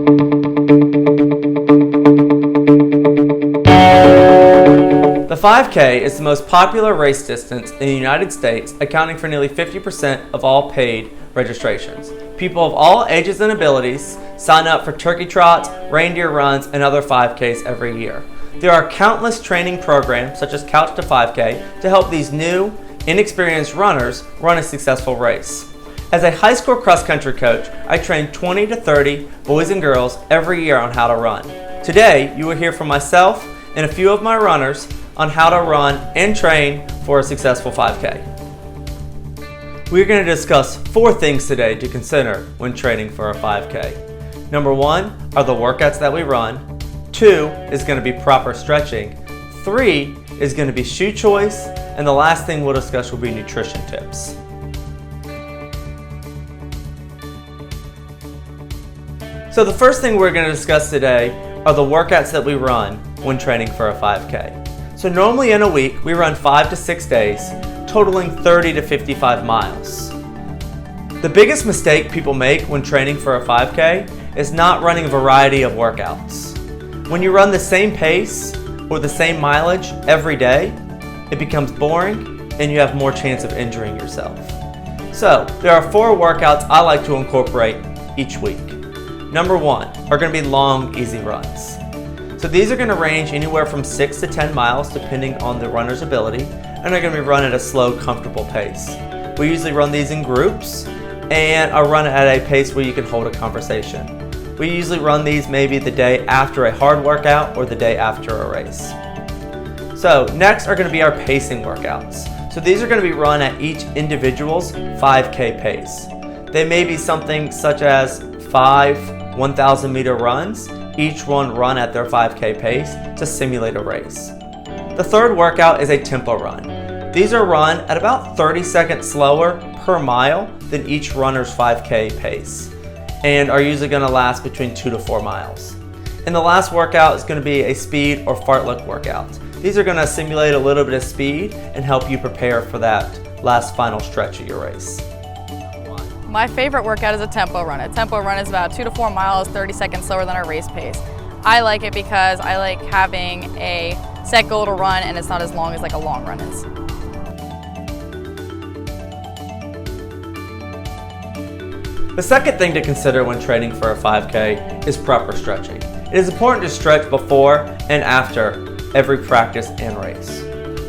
The 5K is the most popular race distance in the United States, accounting for nearly 50% of all paid registrations. People of all ages and abilities sign up for turkey trots, reindeer runs, and other 5Ks every year. There are countless training programs, such as Couch to 5K, to help these new, inexperienced runners run a successful race. As a high school cross-country coach, I train 20 to 30 boys and girls every year on how to run. Today, you will hear from myself and a few of my runners on how to run and train for a successful 5K. We're going to discuss 4 things today to consider when training for a 5K. Number 1 are the workouts that we run. 2 is going to be proper stretching. 3 is going to be shoe choice. And the last thing we'll discuss will be nutrition tips. So the first thing we're going to discuss today are the workouts that we run when training for a 5K. So normally in a week, we run 5 to 6 days, totaling 30 to 55 miles. The biggest mistake people make when training for a 5K is not running a variety of workouts. When you run the same pace or the same mileage every day, it becomes boring and you have more chance of injuring yourself. So there are 4 workouts I like to incorporate each week. Number 1 are going to be long, easy runs. So these are going to range anywhere from 6 to 10 miles depending on the runner's ability, and they're going to be run at a slow, comfortable pace. We usually run these in groups and are run at a pace where you can hold a conversation. We usually run these maybe the day after a hard workout or the day after a race. So next are going to be our pacing workouts. So these are going to be run at each individual's 5K pace. They may be something such as 5 1,000 meter runs, each one run at their 5K pace to simulate a race. The third workout is a tempo run. These are run at about 30 seconds slower per mile than each runner's 5K pace and are usually going to last between 2 to 4 miles. And the last workout is going to be a speed or fartlek workout. These are going to simulate a little bit of speed and help you prepare for that last final stretch of your race. My favorite workout is a tempo run. A tempo run is about 2 to 4 miles, 30 seconds slower than our race pace. I like it because I like having a set goal to run and it's not as long as like a long run is. The second thing to consider when training for a 5K is proper stretching. It is important to stretch before and after every practice and race.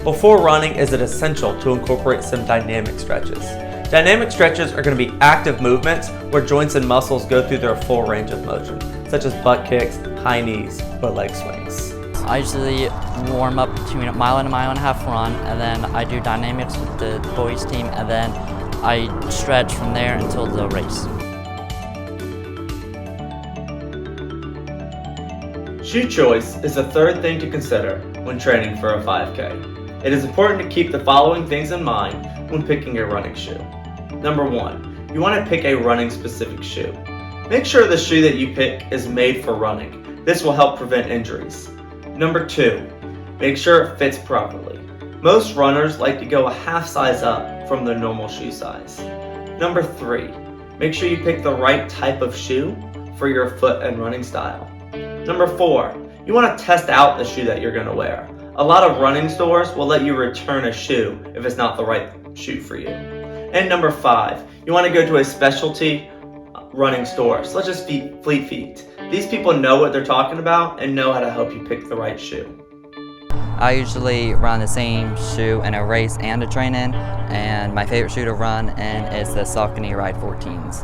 Before running, is it essential to incorporate some dynamic stretches. Dynamic stretches are going to be active movements where joints and muscles go through their full range of motion, such as butt kicks, high knees, or leg swings. I usually warm up between a mile and a half run, and then I do dynamics with the boys team, and then I stretch from there until the race. Shoe choice is the third thing to consider when training for a 5K. It is important to keep the following things in mind when picking a running shoe. Number 1, you want to pick a running specific shoe. Make sure the shoe that you pick is made for running. This will help prevent injuries. Number 2, make sure it fits properly. Most runners like to go a half size up from their normal shoe size. Number 3, make sure you pick the right type of shoe for your foot and running style. Number 4, you want to test out the shoe that you're going to wear. A lot of running stores will let you return a shoe if it's not the right shoe for you. And number 5, you want to go to a specialty running store, such as Fleet Feet. These people know what they're talking about and know how to help you pick the right shoe. I usually run the same shoe in a race and a train-in, and my favorite shoe to run in is the Saucony Ride 14s.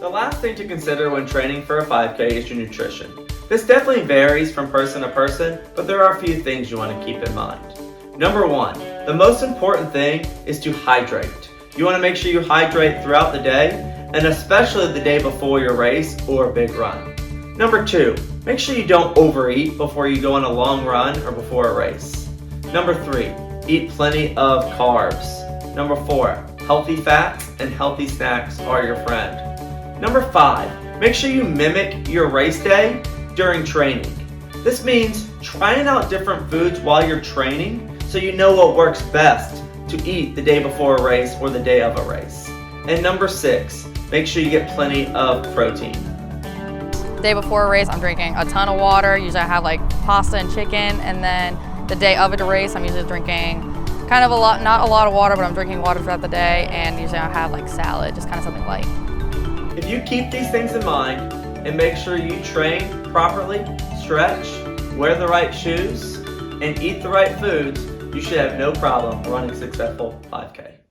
The last thing to consider when training for a 5K is your nutrition. This definitely varies from person to person, but there are a few things you want to keep in mind. Number 1, the most important thing is to hydrate. You want to make sure you hydrate throughout the day, and especially the day before your race or a big run. Number 2, make sure you don't overeat before you go on a long run or before a race. Number 3, eat plenty of carbs. Number 4, healthy fats and healthy snacks are your friend. Number 5, make sure you mimic your race day during training. This means trying out different foods while you're training so you know what works best to eat the day before a race or the day of a race. And number 6, make sure you get plenty of protein. The day before a race, I'm drinking a ton of water. Usually I have like pasta and chicken, and then the day of a race, I'm usually drinking kind of not a lot of water, but I'm drinking water throughout the day, and usually I have like salad, just kind of something light. If you keep these things in mind and make sure you train properly, stretch, wear the right shoes, and eat the right foods, you should have no problem running a successful 5K.